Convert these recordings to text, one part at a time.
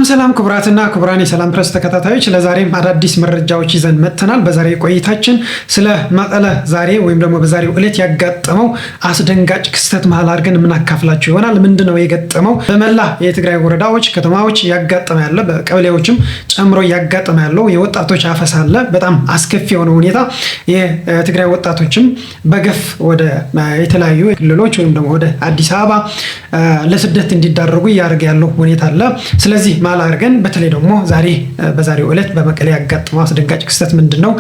ሰላም ክቡራትና ክቡራን የሰላም ፕረስ ተከታታዮች ለዛሬም አዳዲስ መረጃዎች ይዘን መጥተናል። በዛሬ ቆይታችን ስለ መቀለ ዛሬ ወይም ደግሞ በዛሬው ዕለት ያጋጠመው አስደንጋጭ ክስተት መሃል አድርገን የምናካፍላችሁ ይሆናል። ምንድነው የገጠመው? በመላ የትግራይ ወረዳዎች፣ ከተማዎች ያጋጠመ ያለ በቀበሌዎችም ጨምሮ ያጋጠመ ያለው የወጣቶች አፈሳ አለ። በጣም አስከፊ የሆነ ሁኔታ የትግራይ ወጣቶችም በገፍ ወደ የተለያዩ ክልሎች ወይም ደግሞ ወደ አዲስ አበባ ለስደት እንዲዳረጉ እያደረገ ያለው ሁኔታ አለ። ስለዚህ ማል አድርገን በተለይ ደግሞ በዛሬው ዕለት በመቀሌ ያጋጠመው አስደንጋጭ ክስተት ምንድነው፣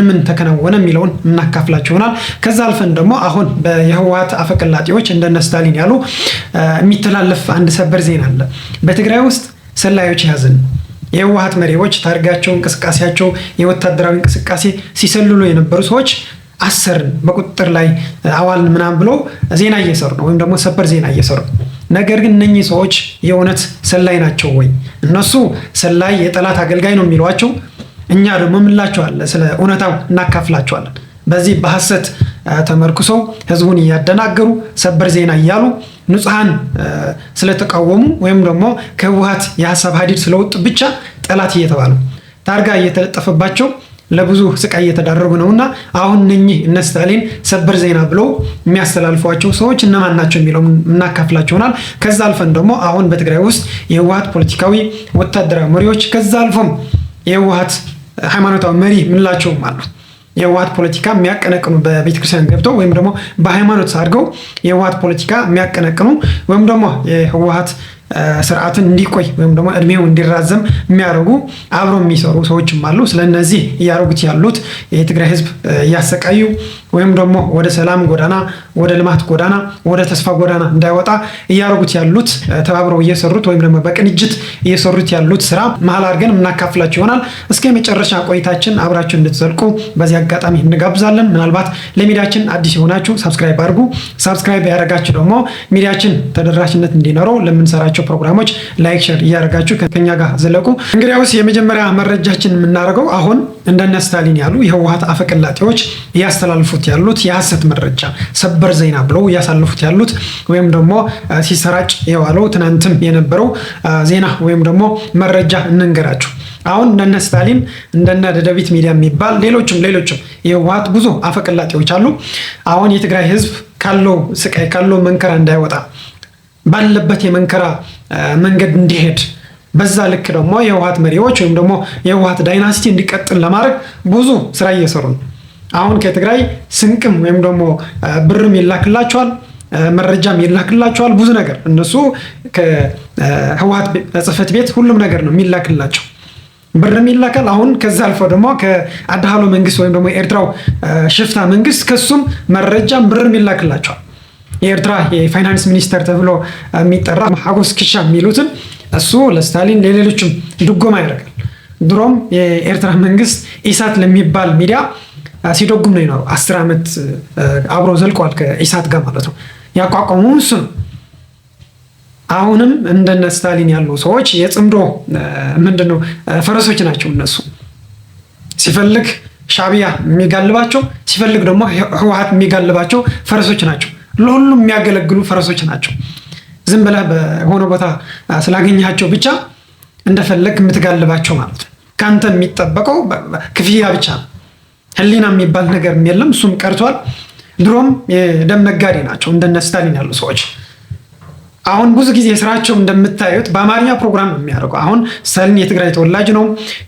ምን ተከናወነ የሚለውን እናካፍላችሁ ይሆናል። ከዛ አልፈን ደግሞ አሁን የህወሓት አፈቀላጤዎች እንደነ ስታሊን ያሉ የሚተላለፍ አንድ ሰበር ዜና አለ። በትግራይ ውስጥ ሰላዮች ያዝን፣ የህወሓት መሪዎች ታርጋቸው፣ እንቅስቃሴያቸው የወታደራዊ እንቅስቃሴ ሲሰልሉ የነበሩ ሰዎች አሰርን፣ በቁጥጥር ላይ አዋልን ምናምን ብሎ ዜና እየሰሩ ነው፣ ወይም ደግሞ ሰበር ዜና እየሰሩ ነው። ነገር ግን እነኚህ ሰዎች የእውነት ሰላይ ናቸው ወይ? እነሱ ሰላይ የጠላት አገልጋይ ነው የሚሏቸው፣ እኛ ደግሞ ምንላቸዋለን? ስለ እውነታው እናካፍላቸዋለን። በዚህ በሐሰት ተመርኩሰው ህዝቡን እያደናገሩ ሰበር ዜና እያሉ ንጹሃን ስለተቃወሙ ወይም ደግሞ ከህወሓት የሐሳብ ሀዲድ ስለወጡ ብቻ ጠላት እየተባሉ ታርጋ እየተለጠፈባቸው ለብዙ ስቃይ እየተዳረጉ ነውና አሁን እነ ስታሊን ሰበር ዜና ብለው የሚያስተላልፏቸው ሰዎች እነማን ናቸው የሚለው እናካፍላችኋል። ከዛ አልፈን ደግሞ አሁን በትግራይ ውስጥ የህወሓት ፖለቲካዊ ወታደራዊ መሪዎች ከዛ አልፎም የህወሓት ሃይማኖታዊ መሪ ምንላቸው ማለት የህወሓት ፖለቲካ የሚያቀነቅኑ በቤተክርስቲያን ገብተው ወይም ደግሞ በሃይማኖት አድርገው የህወሓት ፖለቲካ የሚያቀነቅኑ ወይም ደግሞ የህወሓት ስርዓትን እንዲቆይ ወይም ደግሞ እድሜው እንዲራዘም የሚያደርጉ አብረው የሚሰሩ ሰዎችም አሉ። ስለነዚህ እያደረጉት ያሉት የትግራይ ህዝብ እያሰቃዩ ወይም ደግሞ ወደ ሰላም ጎዳና፣ ወደ ልማት ጎዳና፣ ወደ ተስፋ ጎዳና እንዳይወጣ እያደረጉት ያሉት ተባብረው እየሰሩት ወይም ደግሞ በቅንጅት እየሰሩት ያሉት ስራ መሀል አድርገን የምናካፍላችሁ ይሆናል። እስከ መጨረሻ ቆይታችን አብራችሁ እንድትዘልቁ በዚህ አጋጣሚ እንጋብዛለን። ምናልባት ለሚዲያችን አዲስ የሆናችሁ ሰብስክራይብ አድርጉ። ሰብስክራይብ ያደረጋችሁ ደግሞ ሚዲያችን ተደራሽነት እንዲኖረው ለምንሰራቸው ፕሮግራሞች ላይክ፣ ሼር እያደረጋችሁ ከኛ ጋር ዘለቁ። እንግዲያውስ የመጀመሪያ መረጃችን የምናደርገው አሁን እንደነ ስታሊን ያሉ የህወሓት አፈቀላጤዎች እያስተላልፉት ያሉት የሐሰት መረጃ ሰበር ዜና ብለው እያሳለፉት ያሉት ወይም ደግሞ ሲሰራጭ የዋለው ትናንትም የነበረው ዜና ወይም ደግሞ መረጃ እንንገራችሁ። አሁን እንደነ ስታሊን እንደነ ደደቢት ሚዲያ የሚባል ሌሎችም የህወሓት ብዙ አፈቀላጤዎች አሉ። አሁን የትግራይ ህዝብ ካለው ስቃይ ካለው መንከራ እንዳይወጣ ባለበት የመንከራ መንገድ እንዲሄድ በዛ ልክ ደግሞ የህወሓት መሪዎች ወይም ደግሞ የህወሓት ዳይናስቲ እንዲቀጥል ለማድረግ ብዙ ስራ እየሰሩ ነው። አሁን ከትግራይ ስንቅም ወይም ደግሞ ብርም ይላክላቸዋል፣ መረጃም ይላክላቸዋል። ብዙ ነገር እነሱ ከህወሓት ጽሕፈት ቤት ሁሉም ነገር ነው የሚላክላቸው፣ ብርም ይላካል። አሁን ከዛ አልፎ ደግሞ ከአድሃሎ መንግስት ወይም ደግሞ የኤርትራው ሽፍታ መንግስት ከሱም መረጃም ብርም ይላክላቸዋል። የኤርትራ የፋይናንስ ሚኒስተር ተብሎ የሚጠራ ሀጎስ ክሻ የሚሉትን እሱ ለስታሊን ለሌሎችም ድጎማ ያደርጋል። ድሮም የኤርትራ መንግስት ኢሳት ለሚባል ሚዲያ ሲደጉም ነው የኖረው። 10 ዓመት አብሮ ዘልቋል ከኢሳት ጋር ማለት ነው። ያቋቋሙ እሱ ነው። አሁንም እንደነ ስታሊን ያሉ ሰዎች የጽምዶ ምንድነው ፈረሶች ናቸው። እነሱ ሲፈልግ ሻዕቢያ የሚጋልባቸው፣ ሲፈልግ ደግሞ ህወሓት የሚጋልባቸው ፈረሶች ናቸው። ለሁሉም የሚያገለግሉ ፈረሶች ናቸው። ዝም ብለህ በሆነ ቦታ ስላገኛቸው ብቻ እንደፈለግ የምትጋልባቸው ማለት ነው። ካንተ የሚጠበቀው ክፍያ ብቻ ነው። ህሊና የሚባል ነገር የለም፣ እሱም ቀርቷል። ድሮም የደም ነጋዴ ናቸው እንደነ ስታሊን ያሉ ሰዎች። አሁን ብዙ ጊዜ ስራቸው እንደምታዩት በአማርኛ ፕሮግራም ነው የሚያደርገው። አሁን ስታሊን የትግራይ ተወላጅ ነው፣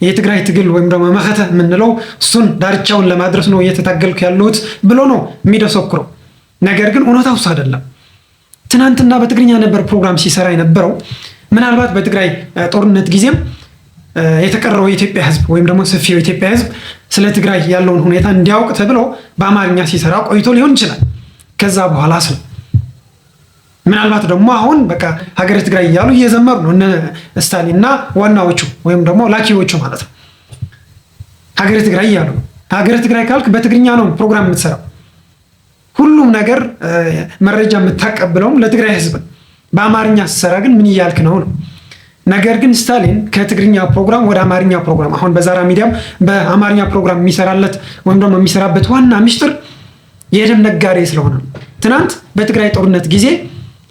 የትግራይ ትግል ወይም ደግሞ መኸተ የምንለው እሱን ዳርቻውን ለማድረስ ነው እየተታገልኩ ያለሁት ብሎ ነው የሚደሰኩረው። ነገር ግን እውነታው እሱ አይደለም። ትናንትና በትግርኛ ነበር ፕሮግራም ሲሰራ የነበረው። ምናልባት በትግራይ ጦርነት ጊዜም የተቀረው የኢትዮጵያ ህዝብ ወይም ደግሞ ሰፊው የኢትዮጵያ ህዝብ ስለ ትግራይ ያለውን ሁኔታ እንዲያውቅ ተብሎ በአማርኛ ሲሰራ ቆይቶ ሊሆን ይችላል። ከዛ በኋላ ነው ምናልባት ደግሞ አሁን በቃ ሀገረ ትግራይ እያሉ እየዘመሩ ነው እነ ስታሊንና ዋናዎቹ ወይም ደግሞ ላኪዎቹ ማለት ነው። ሀገረ ትግራይ እያሉ ሀገረ ትግራይ ካልክ በትግርኛ ነው ፕሮግራም የምትሰራው። ሁሉም ነገር መረጃ የምታቀብለውም ለትግራይ ህዝብ። በአማርኛ ስትሰራ ግን ምን እያልክ ነው? ነገር ግን ስታሊን ከትግርኛ ፕሮግራም ወደ አማርኛ ፕሮግራም አሁን በዛራ ሚዲያም በአማርኛ ፕሮግራም የሚሰራለት ወይም ደግሞ የሚሰራበት ዋና ሚስጥር የደም ነጋዴ ስለሆነ ነው። ትናንት በትግራይ ጦርነት ጊዜ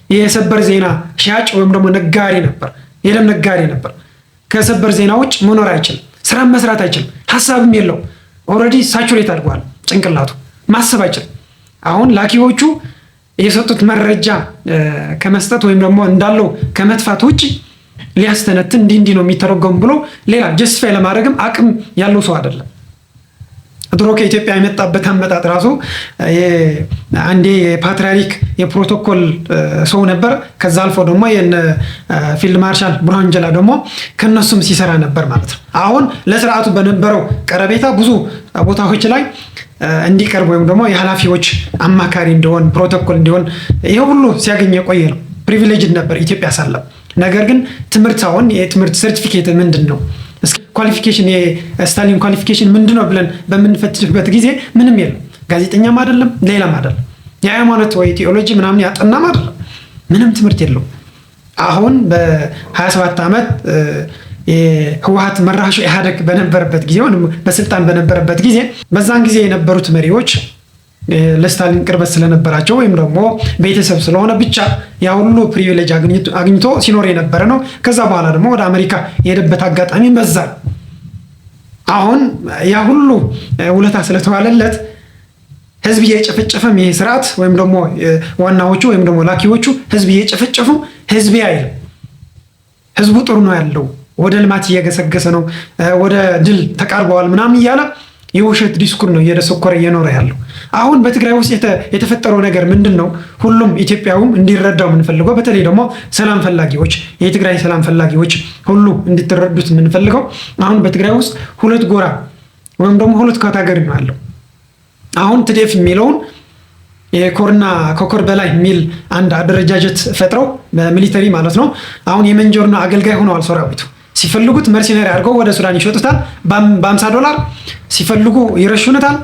የሰበር ዜና ሻጭ ወይም ደግሞ ነጋዴ ነበር። የለም ነጋዴ ነበር። ከሰበር ዜና ውጭ መኖር አይችልም። ስራ መስራት አይችልም። ሀሳብም የለው። ኦልሬዲ ሳቹሬት አድርጓል ጭንቅላቱ። ማሰብ አይችልም። አሁን ላኪዎቹ የሰጡት መረጃ ከመስጠት ወይም ደግሞ እንዳለው ከመጥፋት ውጭ ሊያስተነትን እንዲህ ነው የሚተረጎም ብሎ ሌላ ጀስቲፋይ ለማድረግም አቅም ያለው ሰው አይደለም። ድሮ ከኢትዮጵያ የመጣበት አመጣጥ ራሱ አንዴ የፓትርያርክ የፕሮቶኮል ሰው ነበር። ከዛ አልፎ ደግሞ ፊልድ ማርሻል ብርሃኑ ጁላ ደግሞ ከነሱም ሲሰራ ነበር ማለት ነው። አሁን ለስርዓቱ በነበረው ቀረቤታ ብዙ ቦታዎች ላይ እንዲቀርብ ወይም ደግሞ የኃላፊዎች አማካሪ እንዲሆን ፕሮቶኮል እንዲሆን ይሄ ሁሉ ሲያገኝ የቆየ ነው። ፕሪቪሌጅድ ነበር ኢትዮጵያ ሳለም። ነገር ግን ትምህርት አሁን የትምህርት ሰርቲፊኬት ምንድን ነው ኳሊፊኬሽን የስታሊን ኳሊፊኬሽን ምንድነው ብለን በምንፈትሽበት ጊዜ ምንም የለም። ጋዜጠኛም አይደለም ሌላም አይደለም። የሃይማኖት ወይ ቴዎሎጂ ምናምን ያጠናም አይደለም። ምንም ትምህርት የለው። አሁን በ27 ዓመት የህወሓት መራሹ ኢህአዴግ በነበረበት ጊዜ ወይም በስልጣን በነበረበት ጊዜ በዛን ጊዜ የነበሩት መሪዎች ለስታሊን ቅርበት ስለነበራቸው ወይም ደግሞ ቤተሰብ ስለሆነ ብቻ ያ ሁሉ ፕሪቪሌጅ አግኝቶ ሲኖር የነበረ ነው። ከዛ በኋላ ደግሞ ወደ አሜሪካ የሄደበት አጋጣሚ በዛ። አሁን ያ ሁሉ ውለታ ስለተዋለለት ህዝብ እየጨፈጨፈም ይሄ ስርዓት ወይም ደግሞ ዋናዎቹ ወይም ደግሞ ላኪዎቹ ህዝብ እየጨፈጨፉ ህዝብ አይደል ህዝቡ ጥሩ ነው ያለው ወደ ልማት እየገሰገሰ ነው ወደ ድል ተቃርበዋል ምናምን እያለ የውሸት ዲስኩር ነው እየደሰኮረ እየኖረ ያለው። አሁን በትግራይ ውስጥ የተፈጠረው ነገር ምንድነው? ሁሉም ኢትዮጵያውም እንዲረዳው የምንፈልገው በተለይ ደግሞ ሰላም ፈላጊዎች የትግራይ ሰላም ፈላጊዎች ሁሉ እንድትረዱት የምንፈልገው አሁን በትግራይ ውስጥ ሁለት ጎራ ወይም ደግሞ ሁለት ካታጎሪ ነው ያለው። አሁን ትዴፍ የሚለውን የኮርና ኮኮር በላይ የሚል አንድ አደረጃጀት ፈጥረው በሚሊተሪ ማለት ነው። አሁን የመንጀርና አገልጋይ ሆነዋል ሰራዊቱ። ሲፈልጉት መርሲነሪ አድርገው ወደ ሱዳን ይሸጡታል በ$50 ሲፈልጉ ይረሹነታል።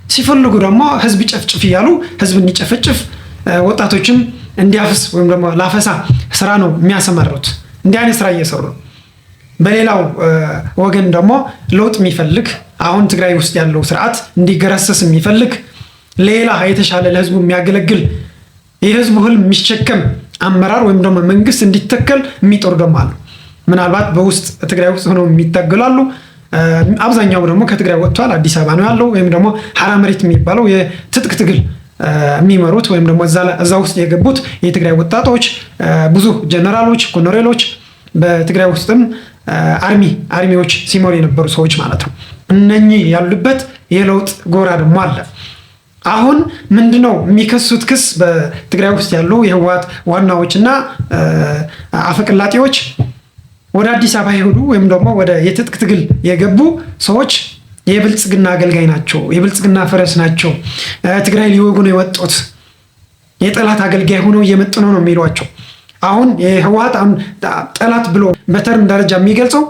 ሲፈልጉ ደግሞ ህዝብ ጨፍጭፍ እያሉ ህዝብ እንዲጨፈጭፍ ወጣቶችን እንዲያፍስ ወይም ደግሞ ላፈሳ ስራ ነው የሚያሰማሩት። እንዲህ አይነት ስራ እየሰሩ በሌላው ወገን ደግሞ ለውጥ የሚፈልግ አሁን ትግራይ ውስጥ ያለው ስርዓት እንዲገረሰስ የሚፈልግ ሌላ የተሻለ ለህዝቡ የሚያገለግል የህዝቡ ህልም የሚሸከም አመራር ወይም ደግሞ መንግስት እንዲተከል የሚጦሩ ደግሞ አሉ። ምናልባት በውስጥ ትግራይ ውስጥ ሆነው የሚታገላሉ። አብዛኛው ደግሞ ከትግራይ ወጥቷል፣ አዲስ አበባ ነው ያለው። ወይም ደግሞ ሐራ መሬት የሚባለው የትጥቅ ትግል የሚመሩት ወይም ደግሞ እዛ ውስጥ የገቡት የትግራይ ወጣቶች ብዙ ጀነራሎች፣ ኮሎኔሎች በትግራይ ውስጥም አርሚዎች ሲመሩ የነበሩ ሰዎች ማለት ነው። እነኚህ ያሉበት የለውጥ ጎራ ደግሞ አለ። አሁን ምንድነው የሚከሱት ክስ? በትግራይ ውስጥ ያሉ የህወሓት ዋናዎችና አፈቀላጤዎች ወደ አዲስ አበባ ይሄዱ ወይም ደግሞ ወደ የትጥቅ ትግል የገቡ ሰዎች የብልጽግና አገልጋይ ናቸው፣ የብልጽግና ፈረስ ናቸው፣ ትግራይ ሊወጉ ነው የወጡት፣ የጠላት አገልጋይ ሆነው እየመጡ ነው የሚሏቸው። አሁን የህወሓት ጠላት ብሎ በተርም ደረጃ የሚገልጸው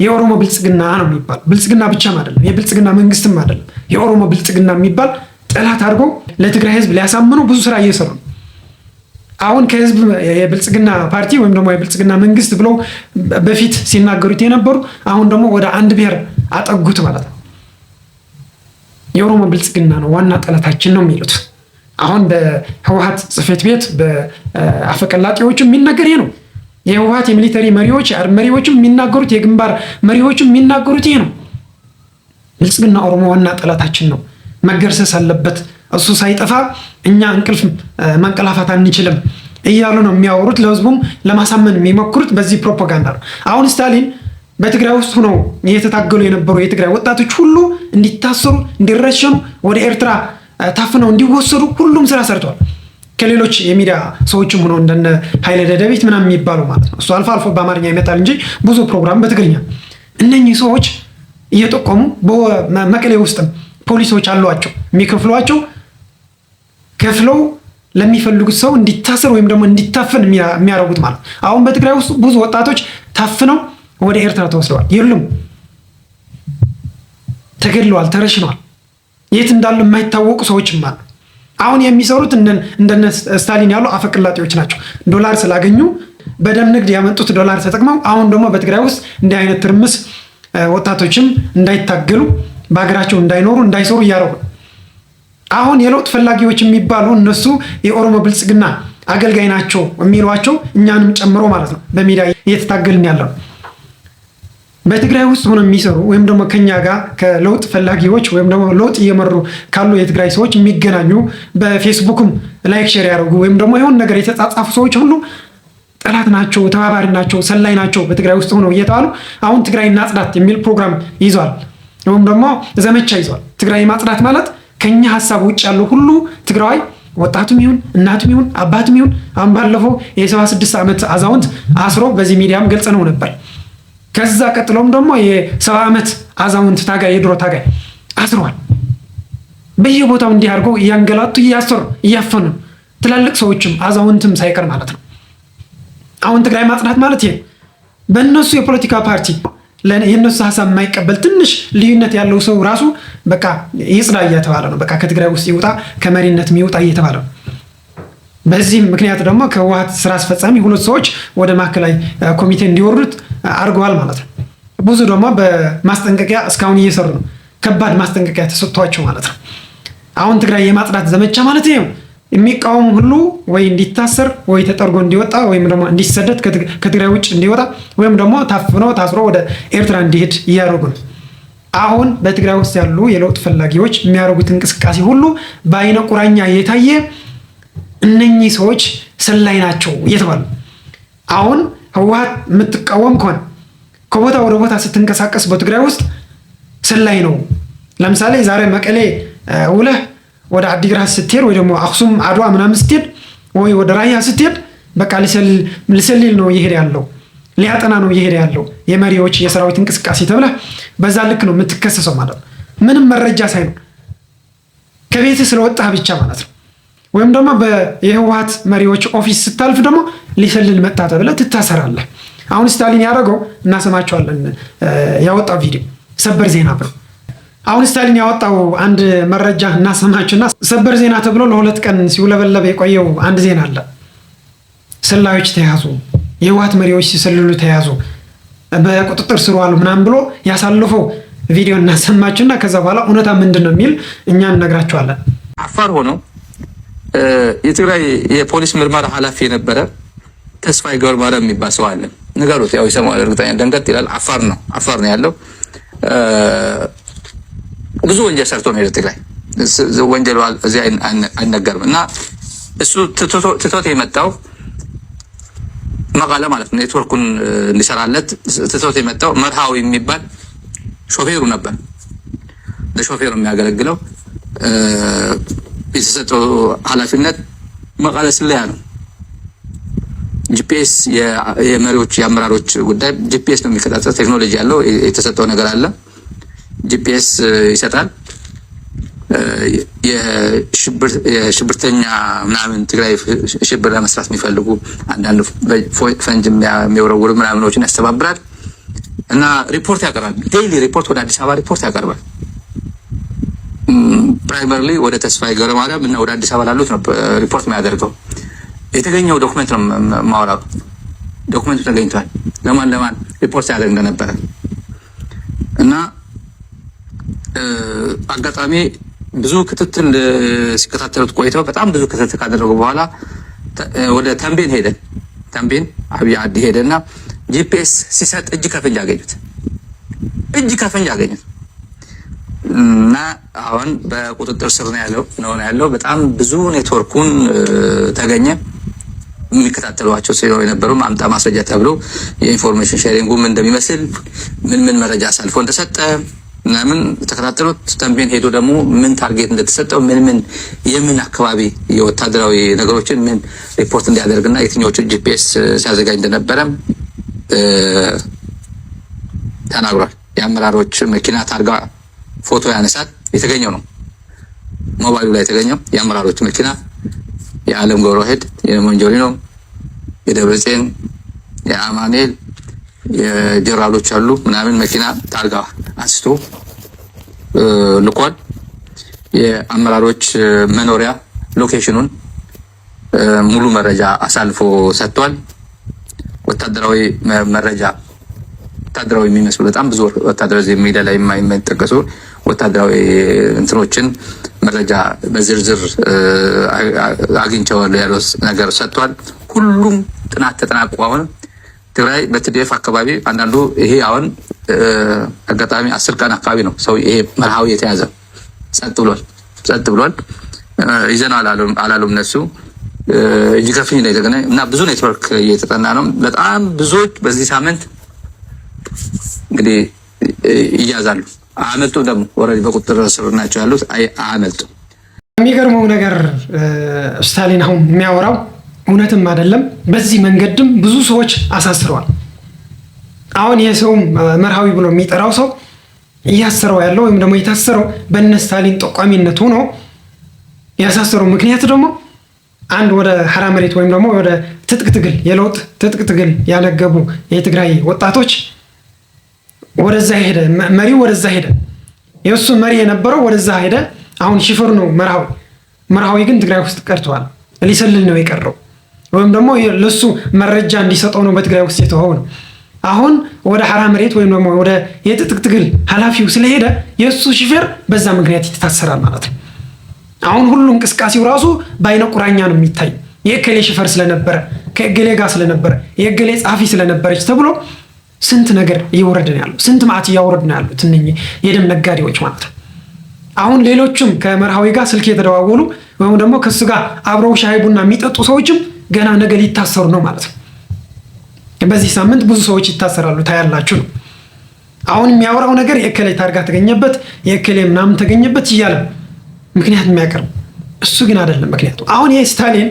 የኦሮሞ ብልጽግና ነው የሚባል ብልጽግና ብቻም አይደለም፣ የብልጽግና መንግስትም አይደለም። የኦሮሞ ብልጽግና የሚባል ጠላት አድርጎ ለትግራይ ህዝብ ሊያሳምኑ ብዙ ስራ እየሰሩ ነው። አሁን ከህዝብ የብልጽግና ፓርቲ ወይም ደግሞ የብልጽግና መንግስት ብለው በፊት ሲናገሩት የነበሩ አሁን ደግሞ ወደ አንድ ብሔር አጠጉት ማለት ነው። የኦሮሞ ብልጽግና ነው ዋና ጠላታችን ነው የሚሉት። አሁን በህወሓት ጽሕፈት ቤት በአፈቀላጤዎቹ የሚነገር ይሄ ነው። የህወሓት የሚሊተሪ መሪዎች መሪዎችም የሚናገሩት የግንባር መሪዎችም የሚናገሩት ይሄ ነው። ብልጽግና ኦሮሞ ዋና ጠላታችን ነው፣ መገርሰስ አለበት፣ እሱ ሳይጠፋ እኛ እንቅልፍ መንቀላፋት አንችልም እያሉ ነው የሚያወሩት። ለህዝቡም ለማሳመን የሚሞክሩት በዚህ ፕሮፓጋንዳ ነው። አሁን ስታሊን በትግራይ ውስጥ ሆነው እየተታገሉ የነበሩ የትግራይ ወጣቶች ሁሉ እንዲታሰሩ፣ እንዲረሸኑ፣ ወደ ኤርትራ ታፍነው እንዲወሰዱ ሁሉም ስራ ሰርተዋል። ከሌሎች የሚዲያ ሰዎችም ሆነው እንደነ ኃይለ ደደቢት ምናምን የሚባሉ ማለት ነው። እሱ አልፎ አልፎ በአማርኛ ይመጣል እንጂ ብዙ ፕሮግራም በትግርኛ። እነኚህ ሰዎች እየጠቆሙ በመቀሌ ውስጥም ፖሊሶች አሏቸው የሚከፍሏቸው ከፍለው ለሚፈልጉት ሰው እንዲታሰር ወይም ደግሞ እንዲታፈን የሚያደርጉት ማለት ነው። አሁን በትግራይ ውስጥ ብዙ ወጣቶች ታፍነው ወደ ኤርትራ ተወስደዋል። የሉም፣ ተገድለዋል፣ ተረሽነዋል። የት እንዳሉ የማይታወቁ ሰዎችም አሉ። አሁን የሚሰሩት እንደነ ስታሊን ያሉ አፈቀላጤዎች ናቸው። ዶላር ስላገኙ በደም ንግድ ያመጡት ዶላር ተጠቅመው አሁን ደግሞ በትግራይ ውስጥ እንዲህ አይነት ትርምስ ወጣቶችም እንዳይታገሉ በሀገራቸው እንዳይኖሩ እንዳይሰሩ እያደረጉ አሁን የለውጥ ፈላጊዎች የሚባሉ እነሱ የኦሮሞ ብልጽግና አገልጋይ ናቸው የሚሏቸው እኛንም ጨምሮ ማለት ነው በሚዲያ እየተታገልን ያለው በትግራይ ውስጥ ሆነው የሚሰሩ ወይም ደግሞ ከኛ ጋር ከለውጥ ፈላጊዎች ወይም ደግሞ ለውጥ እየመሩ ካሉ የትግራይ ሰዎች የሚገናኙ በፌስቡክም ላይክ ሼር ያደርጉ ወይም ደግሞ የሆነ ነገር የተጻጻፉ ሰዎች ሁሉ ጠላት ናቸው፣ ተባባሪ ናቸው፣ ሰላይ ናቸው በትግራይ ውስጥ ሆነው እየተባሉ አሁን ትግራይ እናጽዳት የሚል ፕሮግራም ይዟል ወይም ደግሞ ዘመቻ ይዟል። ትግራይ ማጽዳት ማለት ከኛ ሐሳብ ውጭ ያለው ሁሉ ትግራዋይ ወጣቱም ይሁን እናቱም ይሁን አባቱም ይሁን አሁን ባለፈው የ76 ዓመት አዛውንት አስሮ በዚህ ሚዲያም ገልጸ ነው ነበር። ከዛ ቀጥሎም ደግሞ የ70 ዓመት አዛውንት ታጋይ የድሮ ታጋይ አስሯል። በየቦታው እንዲህ አድርገው እያንገላቱ እያሰሩ እያፈኑ ትላልቅ ሰዎችም አዛውንትም ሳይቀር ማለት ነው። አሁን ትግራይ ማጽዳት ማለት ይሄ በእነሱ የፖለቲካ ፓርቲ የእነሱ ሀሳብ የማይቀበል ትንሽ ልዩነት ያለው ሰው ራሱ በቃ ይጽዳ እየተባለ ነው። በቃ ከትግራይ ውስጥ ይውጣ ከመሪነት የሚውጣ እየተባለ ነው። በዚህም ምክንያት ደግሞ ከህወሓት ስራ አስፈጻሚ ሁለት ሰዎች ወደ ማዕከላዊ ኮሚቴ እንዲወርዱት አድርገዋል ማለት ነው። ብዙ ደግሞ በማስጠንቀቂያ እስካሁን እየሰሩ ነው። ከባድ ማስጠንቀቂያ ተሰጥቷቸው ማለት ነው። አሁን ትግራይ የማጽዳት ዘመቻ ማለት ይሄው የሚቃወሙ ሁሉ ወይ እንዲታሰር ወይ ተጠርጎ እንዲወጣ ወይም ደግሞ እንዲሰደድ ከትግራይ ውጭ እንዲወጣ ወይም ደግሞ ታፍኖ ታስሮ ወደ ኤርትራ እንዲሄድ እያደረጉ ነው። አሁን በትግራይ ውስጥ ያሉ የለውጥ ፈላጊዎች የሚያደርጉት እንቅስቃሴ ሁሉ በአይነ ቁራኛ እየታየ እነኚህ ሰዎች ሰላይ ናቸው እየተባሉ አሁን ህወሓት የምትቃወም ከሆነ ከቦታ ወደ ቦታ ስትንቀሳቀስ በትግራይ ውስጥ ሰላይ ነው። ለምሳሌ ዛሬ መቀሌ ውለህ ወደ አዲግራት ስትሄድ ወይ ደግሞ አክሱም አድዋ ምናምን ስትሄድ ወይ ወደ ራያ ስትሄድ በቃ ልሰልል ነው እየሄደ ያለው ሊያጠና ነው እየሄደ ያለው የመሪዎች የሰራዊት እንቅስቃሴ ተብለ በዛ ልክ ነው የምትከሰሰው ማለት ነው። ምንም መረጃ ሳይኖር ከቤት ስለወጣህ ብቻ ማለት ነው። ወይም ደግሞ የህወሓት መሪዎች ኦፊስ ስታልፍ ደግሞ ሊሰልል መጣ ተብለ ትታሰራለህ። አሁን ስታሊን ያደረገው እናሰማቸዋለን ያወጣው ቪዲዮ ሰበር ዜና ብሎ አሁን ስታሊን ያወጣው አንድ መረጃ እናሰማችሁና ሰበር ዜና ተብሎ ለሁለት ቀን ሲውለበለበ የቆየው አንድ ዜና አለ። ሰላዮች ተያዙ፣ የህወሓት መሪዎች ሲሰልሉ ተያዙ፣ በቁጥጥር ስር ዋሉ ምናምን ብሎ ያሳልፈው ቪዲዮ እናሰማችሁና ከዛ በኋላ እውነታ ምንድነው የሚል እኛ እንነግራችኋለን። አፋር ሆኖ የትግራይ የፖሊስ ምርመራ ኃላፊ የነበረ ተስፋይ ገብረማርያም የሚባል ሰው አለ። ንገሩት፣ ያው ይሰማል እርግጠኛ ደንገጥ ይላል። አፋር ነው ያለው። ብዙ ወንጀል ሰርቶ ነው ትግራይ። ወንጀሉ እዚህ አይነገርም። እና እሱ ትቶት የመጣው መቀለ ማለት ነው። ኔትወርኩን እንዲሰራለት ትቶት የመጣው መርሃዊ የሚባል ሾፌሩ ነበር። ለሾፌሩ የሚያገለግለው የተሰጠው ኃላፊነት መቀለ ስለያ ነው። ጂፒኤስ የመሪዎች የአመራሮች ጉዳይ ጂፒኤስ ነው የሚከታተል ቴክኖሎጂ ያለው የተሰጠው ነገር አለ። ጂፒኤስ ይሰጣል። የሽብርተኛ ምናምን ትግራይ ሽብር ለመስራት የሚፈልጉ አንዳንድ ፈንጅ የሚወረውሩ ምናምኖችን ያስተባብራል እና ሪፖርት ያቀርባል። ዴይሊ ሪፖርት ወደ አዲስ አበባ ሪፖርት ያቀርባል። ፕራይመሪሊ ወደ ተስፋዬ ገብረማርያም እና ወደ አዲስ አበባ ላሉት ነው ሪፖርት የሚያደርገው። የተገኘው ዶክመንት ነው ማውራው። ዶክመንቱ ተገኝቷል። ለማን ሪፖርት ያደርግ እንደነበረ እና አጋጣሚ ብዙ ክትትል ሲከታተሉት ቆይተው በጣም ብዙ ክትትል ካደረጉ በኋላ ወደ ተንቤን ሄደ። ተንቤን አብይ አዲ ሄደና ጂፒኤስ ሲሰጥ እጅ ከፍንጅ አገኙት እና አሁን በቁጥጥር ስር ነው ያለው። በጣም ብዙ ኔትወርኩን ተገኘ። የሚከታተሏቸው ሲሆን የነበሩ ማምጣ ማስረጃ ተብሎ የኢንፎርሜሽን ሼሪንጉ ምን እንደሚመስል ምን መረጃ አሳልፎ እንደሰጠ ምናምን ተከታተሉት። ተንቤን ሄዶ ደግሞ ምን ታርጌት እንደተሰጠው የምን አካባቢ የወታደራዊ ነገሮችን ምን ሪፖርት እንዲያደርግና የትኞቹ ጂፒኤስ ሲያዘጋጅ እንደነበረም ተናግሯል። የአመራሮች መኪና ታርጋ ፎቶ ያነሳል። የተገኘው ነው ሞባይሉ ላይ የተገኘው የአመራሮች መኪና የዓለም ገብረዋህድ፣ የሞንጆሪኖ፣ የደብረጽዮን፣ የአማኑኤል የጀራሎች አሉ ምናምን መኪና ታርጋ አንስቶ ልኳል። የአመራሮች መኖሪያ ሎኬሽኑን ሙሉ መረጃ አሳልፎ ሰጥቷል። ወታደራዊ መረጃ ወታደራዊ የሚመስሉ በጣም ብዙ ወታደራዊ ሚዲያ ላይ የማይጠቀሱ ወታደራዊ እንትኖችን መረጃ በዝርዝር አግኝቼዋለሁ ያለው ነገር ሰጥቷል። ሁሉም ጥናት ተጠናቅቆ አሁን ትግራይ በትዲኤፍ አካባቢ አንዳንዱ ይሄ አሁን አጋጣሚ 10 ቀን አካባቢ ነው ሰው ይሄ መርሃዊ የተያዘ ጸጥ ብሏል። ይዘናል አላሉም እነሱ እጅ ከፍኝ ላይ ተገና እና ብዙ ኔትወርክ እየተጠና ነው። በጣም ብዙዎች በዚህ ሳምንት እንግዲህ ይያዛሉ። አመልጡ ደግሞ ወረዲ በቁጥጥር ስር ናቸው ያሉት። አመልጡ። የሚገርመው ነገር ስታሊን አሁን የሚያወራው እውነትም አይደለም። በዚህ መንገድም ብዙ ሰዎች አሳስረዋል። አሁን የሰው መርሃዊ ብሎ የሚጠራው ሰው እያሰረው ያለው ወይም ደግሞ የታሰረው በእነ ስታሊን ጠቋሚነት ሆኖ ያሳሰረው ምክንያት ደግሞ አንድ ወደ ሐራ መሬት ወይም ደግሞ ወደ ትጥቅ ትግል የለውጥ ትጥቅ ትግል ያነገቡ የትግራይ ወጣቶች ወደዛ ሄደ። መሪው ወደዛ ሄደ። የእሱ መሪ የነበረው ወደዛ ሄደ። አሁን ሽፈሩ ነው መርሃዊ ግን ትግራይ ውስጥ ቀርተዋል። ሊሰልል ነው የቀረው ወይም ደግሞ ለሱ መረጃ እንዲሰጠው ነው በትግራይ ውስጥ የተወው ነው። አሁን ወደ ሐራ መሬት ወይም ደግሞ ወደ የትጥቅ ትግል ኃላፊው ስለሄደ የእሱ ሽፈር በዛ ምክንያት ይታሰራል ማለት ነው። አሁን ሁሉ እንቅስቃሴው ራሱ በአይነ ቁራኛ ነው የሚታይ። የእገሌ ሽፈር ስለነበረ ከእገሌ ጋር ስለነበረ የእገሌ ጸሐፊ ስለነበረች ተብሎ ስንት ነገር እየወረደ ነው ያለው። ስንት ማዕት እያወረድ ነው ያሉት እነኚህ የደም ነጋዴዎች ማለት ነው። አሁን ሌሎችም ከመርሃዊ ጋር ስልክ የተደዋወሉ ወይም ደግሞ ከሱ ጋር አብረው ሻይ ቡና የሚጠጡ ሰዎችም ገና ነገ ሊታሰሩ ነው ማለት ነው። በዚህ ሳምንት ብዙ ሰዎች ይታሰራሉ ታያላችሁ ነው። አሁን የሚያወራው ነገር የእከሌ ታርጋ ተገኘበት የእከሌ ምናምን ተገኘበት እያለ ምክንያት የሚያቀርብ እሱ ግን አይደለም ምክንያቱ። አሁን ይሄ ስታሊን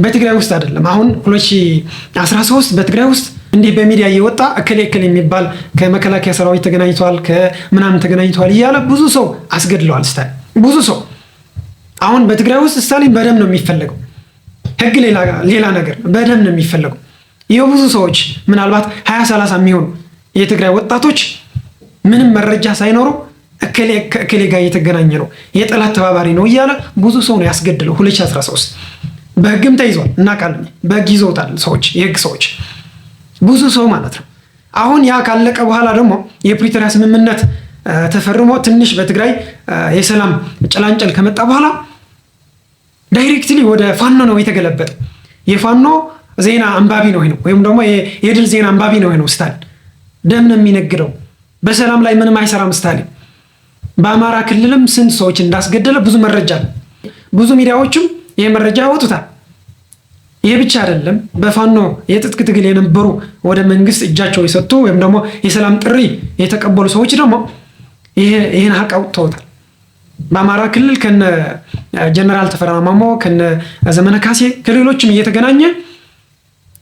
በትግራይ ውስጥ አይደለም። አሁን 2013 በትግራይ ውስጥ እንዲህ በሚዲያ እየወጣ እከሌ የሚባል ከመከላከያ ሰራዊት ተገናኝቷል ከምናምን ተገናኝቷል እያለ ብዙ ሰው አስገድለዋል ስታሊን። ብዙ ሰው አሁን በትግራይ ውስጥ ስታሊን በደም ነው የሚፈለገው። ህግ ሌላ ነገር በደም ነው የሚፈለገው። የብዙ ሰዎች ምናልባት 20-30 የሚሆኑ የትግራይ ወጣቶች ምንም መረጃ ሳይኖሩ እከሌ ጋር እየተገናኘ ነው የጠላት ተባባሪ ነው እያለ ብዙ ሰው ነው ያስገድለው። 2013 በህግም ተይዟል እናውቃለን። በህግ ይዘውታል ሰዎች፣ የህግ ሰዎች ብዙ ሰው ማለት ነው። አሁን ያ ካለቀ በኋላ ደግሞ የፕሪቶሪያ ስምምነት ተፈርሞ ትንሽ በትግራይ የሰላም ጭላንጭል ከመጣ በኋላ ዳይሬክትሊ ወደ ፋኖ ነው የተገለበጠ። የፋኖ ዜና አንባቢ ነው ወይም ደግሞ የድል ዜና አንባቢ ነው ስታሊን። ደም ነው የሚነግደው። በሰላም ላይ ምንም አይሰራም ስታሊን። በአማራ ክልልም ስንት ሰዎች እንዳስገደለ ብዙ መረጃ አለ። ብዙ ሚዲያዎችም ይህ መረጃ ያወጡታል። ይህ ብቻ አይደለም። በፋኖ የትጥቅ ትግል የነበሩ ወደ መንግስት እጃቸው የሰጡ ወይም ደግሞ የሰላም ጥሪ የተቀበሉ ሰዎች ደግሞ ይህን ሀቅ አውጥተውታል። በአማራ ክልል ከነ ጀነራል ተፈራ ማሞ ከነ ዘመነ ካሴ ከሌሎችም እየተገናኘ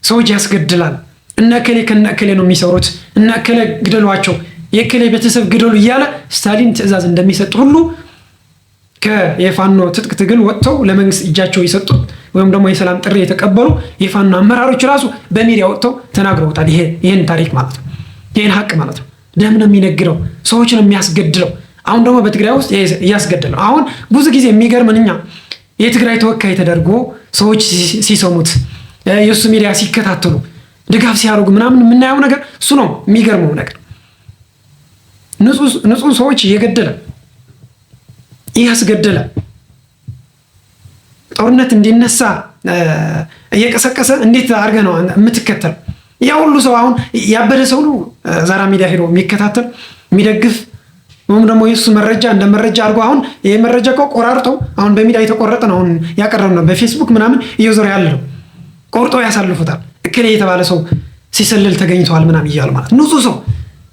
ሰዎች ያስገድላል። እነ እከሌ ከነ እከሌ ነው የሚሰሩት፣ እነ እከሌ ግደሏቸው፣ የእከሌ ቤተሰብ ግደሉ እያለ ስታሊን ትዕዛዝ እንደሚሰጥ ሁሉ ከየፋኖ ትጥቅ ትግል ወጥተው ለመንግስት እጃቸው የሰጡት ወይም ደግሞ የሰላም ጥሪ የተቀበሉ የፋኖ አመራሮች ራሱ በሚዲያ ወጥተው ተናግረውታል። ይሄን ታሪክ ማለት ነው፣ ይሄን ሀቅ ማለት ነው። ደም ነው የሚነግረው፣ ሰዎች ነው የሚያስገድለው። አሁን ደግሞ በትግራይ ውስጥ እያስገደለው። አሁን ብዙ ጊዜ የሚገርምን እኛ የትግራይ ተወካይ ተደርጎ ሰዎች ሲሰሙት የእሱ ሚዲያ ሲከታተሉ ድጋፍ ሲያደርጉ ምናምን የምናየው ነገር እሱ ነው የሚገርመው ነገር። ንጹህ ሰዎች እየገደለ እያስገደለ ጦርነት እንዲነሳ እየቀሰቀሰ እንዴት አድርገህ ነው የምትከተል? ያ ሁሉ ሰው አሁን ያበደ ሰው ነው ዛራ ሚዲያ ሄዶ የሚከታተል የሚደግፍ ወይም ደግሞ የሱ መረጃ እንደ መረጃ አድርጎ አሁን ይሄ መረጃ እኮ ቆራርጠው አሁን በሚዲያ የተቆረጠ ነው አሁን ያቀረብ ነው በፌስቡክ ምናምን እየዞረ ያለ ነው ቆርጦ ያሳልፉታል። እከሌ የተባለ ሰው ሲሰልል ተገኝተዋል ምናምን እያሉ ማለት ንጹህ ሰው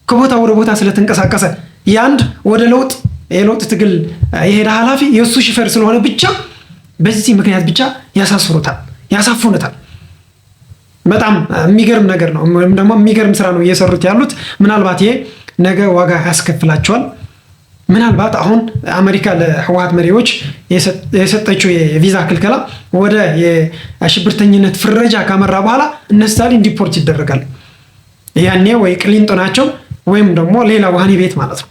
ከቦታ ወደ ቦታ ስለተንቀሳቀሰ ያንድ ወደ የለውጥ ትግል የሄደ ኃላፊ የእሱ ሽፈር ስለሆነ ብቻ በዚህ ምክንያት ብቻ ያሳስሩታል፣ ያሳፉነታል። በጣም የሚገርም ነገር ነው። ወይም ደግሞ የሚገርም ስራ ነው እየሰሩት ያሉት። ምናልባት ይሄ ነገ ዋጋ ያስከፍላቸዋል። ምናልባት አሁን አሜሪካ ለህወሓት መሪዎች የሰጠችው የቪዛ ክልከላ ወደ የሽብርተኝነት ፍረጃ ካመራ በኋላ እነ ስታሊን ዲፖርት ይደረጋል። ያኔ ወይ ቅሊንጦ ናቸው ወይም ደግሞ ሌላ ወህኒ ቤት ማለት ነው።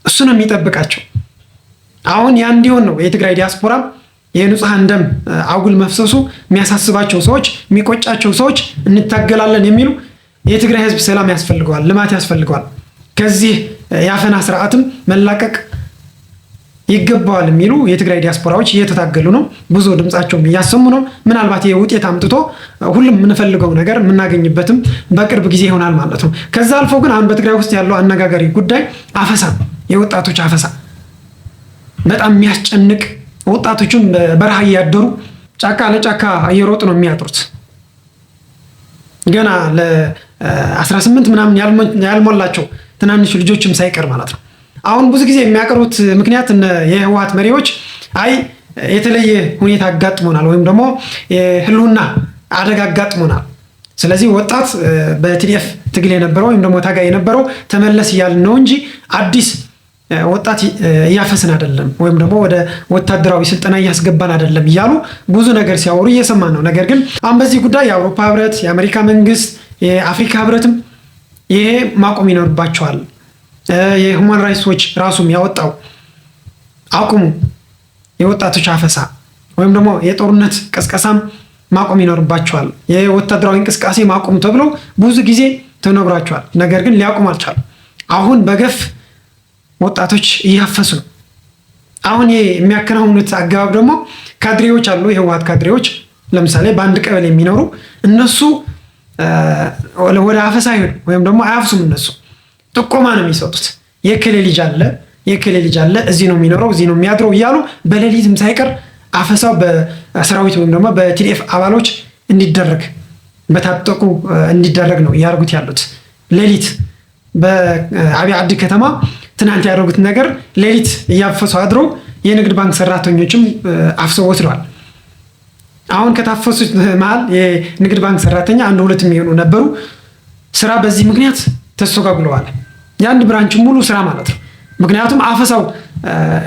እሱ ነው የሚጠብቃቸው። አሁን ያ እንዲሆን ነው የትግራይ ዲያስፖራ የንጹሃን ደም አጉል መፍሰሱ የሚያሳስባቸው ሰዎች፣ የሚቆጫቸው ሰዎች እንታገላለን የሚሉ የትግራይ ህዝብ ሰላም ያስፈልገዋል፣ ልማት ያስፈልገዋል። ከዚህ የአፈና ስርዓትም መላቀቅ ይገባዋል የሚሉ የትግራይ ዲያስፖራዎች እየተታገሉ ነው። ብዙ ድምጻቸውም እያሰሙ ነው። ምናልባት ይሄ ውጤት አምጥቶ ሁሉም የምንፈልገው ነገር የምናገኝበትም በቅርብ ጊዜ ይሆናል ማለት ነው። ከዛ አልፎ ግን አሁን በትግራይ ውስጥ ያለው አነጋጋሪ ጉዳይ አፈሳ፣ የወጣቶች አፈሳ በጣም የሚያስጨንቅ፣ ወጣቶቹም በረሃ እያደሩ ጫካ ለጫካ እየሮጡ ነው የሚያጥሩት። ገና ለ18 ምናምን ያልሞላቸው ትናንሽ ልጆችም ሳይቀር ማለት ነው። አሁን ብዙ ጊዜ የሚያቀርቡት ምክንያት የህወሓት መሪዎች አይ የተለየ ሁኔታ አጋጥሞናል ወይም ደግሞ የህልውና አደጋ አጋጥሞናል፣ ስለዚህ ወጣት በቲዲኤፍ ትግል የነበረው ወይም ደግሞ ታጋይ የነበረው ተመለስ እያልን ነው እንጂ አዲስ ወጣት እያፈስን አይደለም ወይም ደግሞ ወደ ወታደራዊ ስልጠና እያስገባን አይደለም እያሉ ብዙ ነገር ሲያወሩ እየሰማን ነው። ነገር ግን አሁን በዚህ ጉዳይ የአውሮፓ ህብረት፣ የአሜሪካ መንግስት፣ የአፍሪካ ህብረትም ይሄ ማቆም ይኖርባቸዋል። የሁማን ራይትስ ዎች ራሱም ያወጣው አቁሙ የወጣቶች አፈሳ ወይም ደግሞ የጦርነት ቀስቀሳም ማቆም ይኖርባቸዋል፣ የወታደራዊ እንቅስቃሴ ማቆም ተብሎ ብዙ ጊዜ ተነግሯቸዋል። ነገር ግን ሊያቆም አልቻሉ። አሁን በገፍ ወጣቶች እያፈሱ ነው። አሁን የሚያከናውኑት አገባብ ደግሞ ካድሬዎች አሉ፣ የህወሓት ካድሬዎች ለምሳሌ በአንድ ቀበሌ የሚኖሩ እነሱ ወደ አፈሳ ይሄዱ ወይም ደግሞ አያፍሱም። እነሱ ጥቆማ ነው የሚሰጡት። የክሌ ልጅ አለ እዚህ ነው የሚኖረው እዚህ ነው የሚያድረው እያሉ በሌሊትም ሳይቀር አፈሳው በሰራዊት ወይም ደግሞ በቲዲኤፍ አባሎች እንዲደረግ በታጠቁ እንዲደረግ ነው እያደረጉት ያሉት። ሌሊት በአብይ ዓዲ ከተማ ትናንት ያደረጉት ነገር ሌሊት እያፈሱ አድረው የንግድ ባንክ ሰራተኞችም አፍሰው ወስደዋል። አሁን ከታፈሱት መሃል የንግድ ባንክ ሰራተኛ አንድ ሁለት የሚሆኑ ነበሩ። ስራ በዚህ ምክንያት ተስተጓጉለዋል። የአንድ ብራንች ሙሉ ስራ ማለት ነው። ምክንያቱም አፈሳው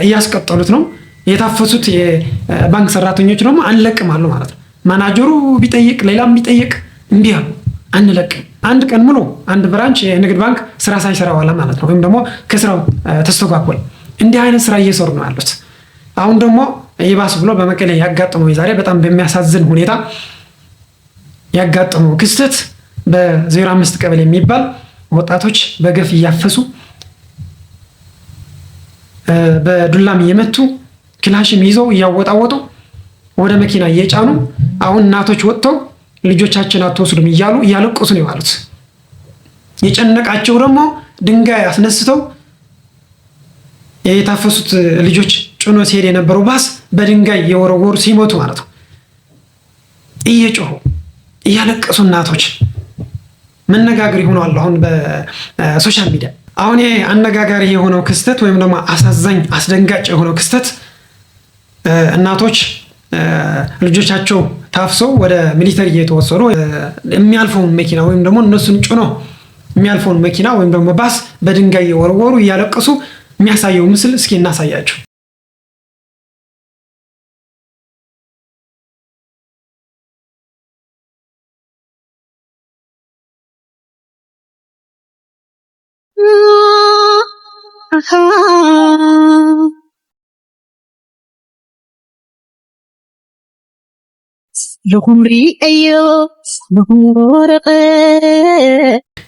እያስቀጠሉት ነው። የታፈሱት የባንክ ሰራተኞች ደግሞ አንለቅም አሉ ማለት ነው። ማናጀሩ ቢጠይቅ ሌላም ቢጠይቅ እምቢ አሉ፣ አንለቅም። አንድ ቀን ሙሉ አንድ ብራንች የንግድ ባንክ ስራ ሳይሰራ ዋላ ማለት ነው። ወይም ደግሞ ከስራው ተስተጓጎለ። እንዲህ አይነት ስራ እየሰሩ ነው ያሉት። አሁን ደግሞ ይባስ ብሎ በመቀሌ ያጋጠመው የዛሬ በጣም በሚያሳዝን ሁኔታ ያጋጠመው ክስተት በ05 ቀበሌ የሚባል ወጣቶች በገፍ እያፈሱ በዱላም እየመቱ ክላሽም ይዘው እያወጣወጡ ወደ መኪና እየጫኑ አሁን እናቶች ወጥተው ልጆቻችን አትወስዱም እያሉ እያለቀሱ ነው ያሉት። የጨነቃቸው ደግሞ ድንጋይ አስነስተው የታፈሱት ልጆች ጭኖ ሲሄድ የነበረው ባስ በድንጋይ የወረወሩ ሲሞቱ ማለት ነው። እየጮሁ እያለቀሱ እናቶች መነጋገር ሆነዋል። አሁን በሶሻል ሚዲያ አሁን ይሄ አነጋጋሪ የሆነው ክስተት ወይም ደግሞ አሳዛኝ አስደንጋጭ የሆነው ክስተት እናቶች ልጆቻቸው ታፍሰው ወደ ሚሊተሪ እየተወሰዱ የሚያልፈውን መኪና ወይም ደግሞ እነሱን ጭኖ የሚያልፈውን መኪና ወይም ደግሞ ባስ በድንጋይ የወረወሩ እያለቀሱ የሚያሳየው ምስል እስኪ እናሳያቸው።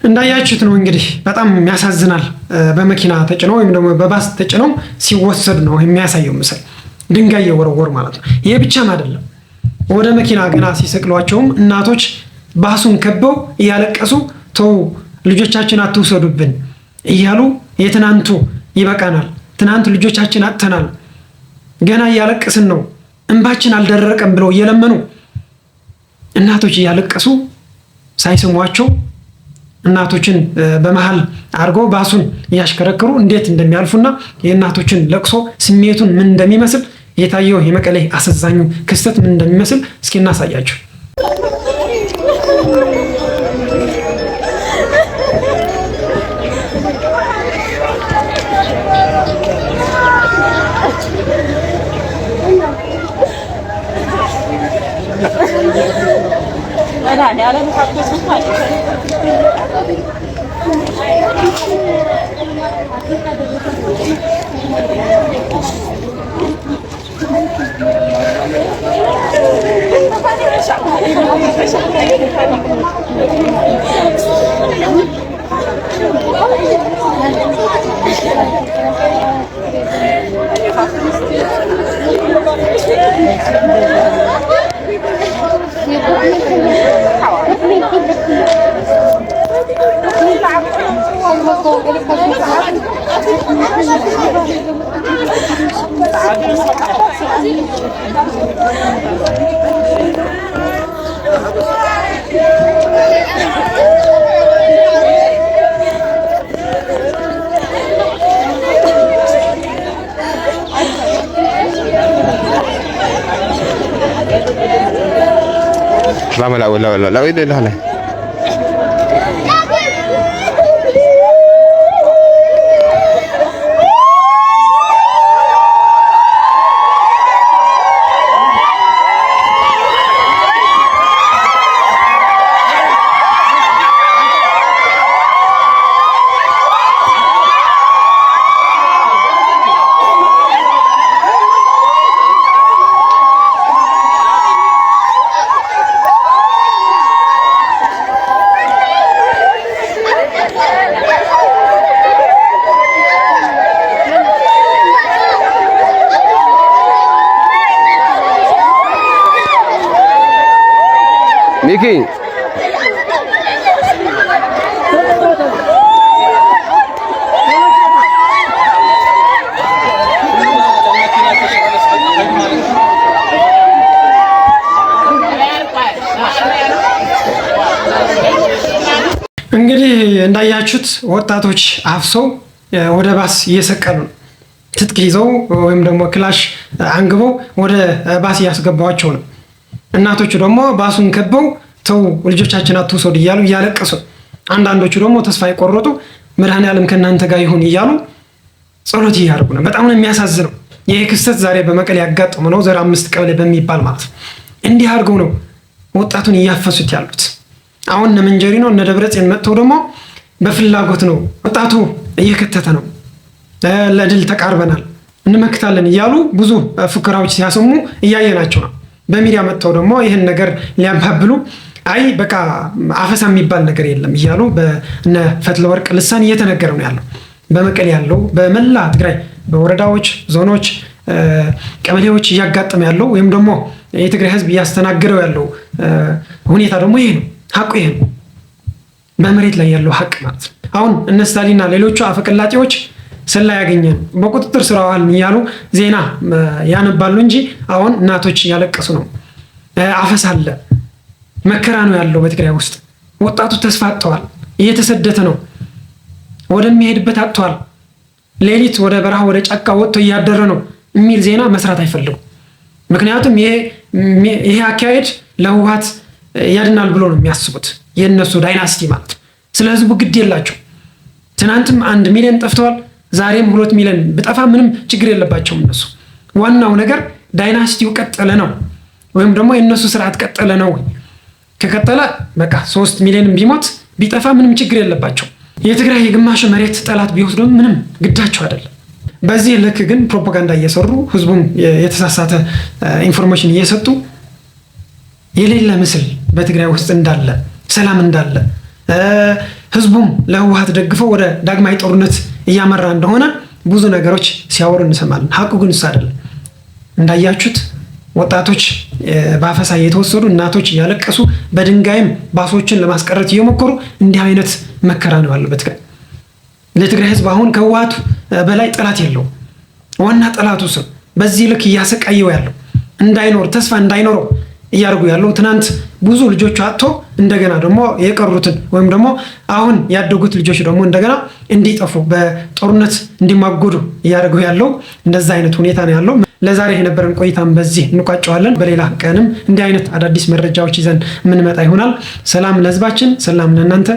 እንዳያችሁት ነው እንግዲህ በጣም ያሳዝናል። በመኪና ተጭነው ወይም ደግሞ በባስ ተጭነው ሲወሰዱ ነው የሚያሳየው ምስል። ድንጋይ የወረወሩ ማለት ነው። ይሄ ብቻም አይደለም፣ ወደ መኪና ገና ሲሰቅሏቸውም እናቶች ባሱን ከበው እያለቀሱ ተው ልጆቻችን አትውሰዱብን እያሉ የትናንቱ ይበቃናል፣ ትናንት ልጆቻችን አጥተናል፣ ገና እያለቀስን ነው፣ እንባችን አልደረቀም ብለው እየለመኑ እናቶች እያለቀሱ ሳይሰሟቸው እናቶችን በመሃል አድርገው ባሱን እያሽከረከሩ እንዴት እንደሚያልፉና የእናቶችን ለቅሶ ስሜቱን ምን እንደሚመስል የታየው የመቀሌ አሳዛኙ ክስተት ምን እንደሚመስል እስኪ እናሳያችሁ። لا إله إلا الله. ሚኪ እንግዲህ እንዳያችሁት ወጣቶች አፍሰው ወደ ባስ እየሰቀሉ ነው። ትጥቅ ይዘው ወይም ደግሞ ክላሽ አንግበው ወደ ባስ እያስገባዋቸው ነው። እናቶቹ ደግሞ ባሱን ከበው ተው ልጆቻችን አትውሰዱ እያሉ እያለቀሱ፣ አንዳንዶቹ ደግሞ ተስፋ የቆረጡ መድኃኔዓለም ከእናንተ ጋር ይሁን እያሉ ጸሎት እያደረጉ ነው። በጣም ነው የሚያሳዝነው። ይሄ ክስተት ዛሬ በመቀሌ ያጋጠመው ነው። 05 ቀበሌ በሚባል ማለት ነው። እንዲህ አድርገው ነው ወጣቱን እያፈሱት ያሉት። አሁን እነ መንጀሪኖ እነ ደብረጽዮን መጥተው ደግሞ በፍላጎት ነው ወጣቱ እየከተተ ነው፣ ለድል ተቃርበናል፣ እንመክታለን እያሉ ብዙ ፉከራዎች ሲያሰሙ እያየናቸው ነው። በሚዲያ መጥተው ደግሞ ይህን ነገር ሊያባብሉ አይ በቃ አፈሳ የሚባል ነገር የለም እያሉ በእነ ፈትለወርቅ ልሳን እየተነገረ ነው ያለው። በመቀሌ ያለው በመላ ትግራይ በወረዳዎች፣ ዞኖች፣ ቀበሌዎች እያጋጠመ ያለው ወይም ደግሞ የትግራይ ሕዝብ እያስተናገረው ያለው ሁኔታ ደግሞ ይሄ ነው። ሀቁ ይሄ ነው። በመሬት ላይ ያለው ሀቅ ማለት ነው። አሁን እነ ስታሊንና ሌሎቹ አፈቀላጤዎች ሰላ ያገኘን በቁጥጥር ስር አዋልን እያሉ ዜና ያነባሉ እንጂ አሁን እናቶች እያለቀሱ ነው። አፈሳ አለ፣ መከራ ነው ያለው በትግራይ ውስጥ። ወጣቱ ተስፋ አጥተዋል፣ እየተሰደተ ነው፣ ወደሚሄድበት አጥተዋል። ሌሊት ወደ በረሃ ወደ ጫካ ወጥቶ እያደረ ነው የሚል ዜና መስራት አይፈልጉም። ምክንያቱም ይሄ አካሄድ ለህወሓት ያድናል ብሎ ነው የሚያስቡት፣ የእነሱ ዳይናስቲ ማለት ነው። ስለ ህዝቡ ግድ የላቸው። ትናንትም 1 ሚሊዮን ጠፍተዋል፣ ዛሬም 2 ሚሊዮን ብጠፋ ምንም ችግር የለባቸውም እነሱ። ዋናው ነገር ዳይናስቲው ቀጠለ ነው፣ ወይም ደግሞ የእነሱ ስርዓት ቀጠለ ነው። ከቀጠለ በቃ 3 ሚሊዮን ቢሞት ቢጠፋ ምንም ችግር የለባቸው። የትግራይ የግማሽ መሬት ጠላት ቢወስዱ ምንም ግዳቸው አይደለም። በዚህ ልክ ግን ፕሮፓጋንዳ እየሰሩ ህዝቡም የተሳሳተ ኢንፎርሜሽን እየሰጡ የሌለ ምስል በትግራይ ውስጥ እንዳለ ሰላም እንዳለ ህዝቡም ለህወሓት ደግፈው ወደ ዳግማዊ ጦርነት እያመራ እንደሆነ ብዙ ነገሮች ሲያወሩ እንሰማለን። ሀቁ ግን እሱ አይደለም። እንዳያችሁት ወጣቶች በአፈሳ እየተወሰዱ፣ እናቶች እያለቀሱ፣ በድንጋይም ባሶችን ለማስቀረት እየሞከሩ እንዲህ አይነት መከራ ነው ያለው በትግራይ። ለትግራይ ህዝብ አሁን ከህወሓቱ በላይ ጠላት የለውም። ዋና ጠላቱ እሱ በዚህ ልክ እያሰቃየው ያለው እንዳይኖር ተስፋ እንዳይኖረው እያደረጉ ያለው ትናንት ብዙ ልጆች አጥቶ እንደገና ደግሞ የቀሩትን ወይም ደግሞ አሁን ያደጉት ልጆች ደግሞ እንደገና እንዲጠፉ በጦርነት እንዲማጎዱ እያደረጉ ያለው እንደዛ አይነት ሁኔታ ነው ያለው። ለዛሬ የነበረን ቆይታም በዚህ እንቋጨዋለን። በሌላ ቀንም እንዲህ አይነት አዳዲስ መረጃዎች ይዘን የምንመጣ ይሆናል። ሰላም ለህዝባችን፣ ሰላም ለእናንተ።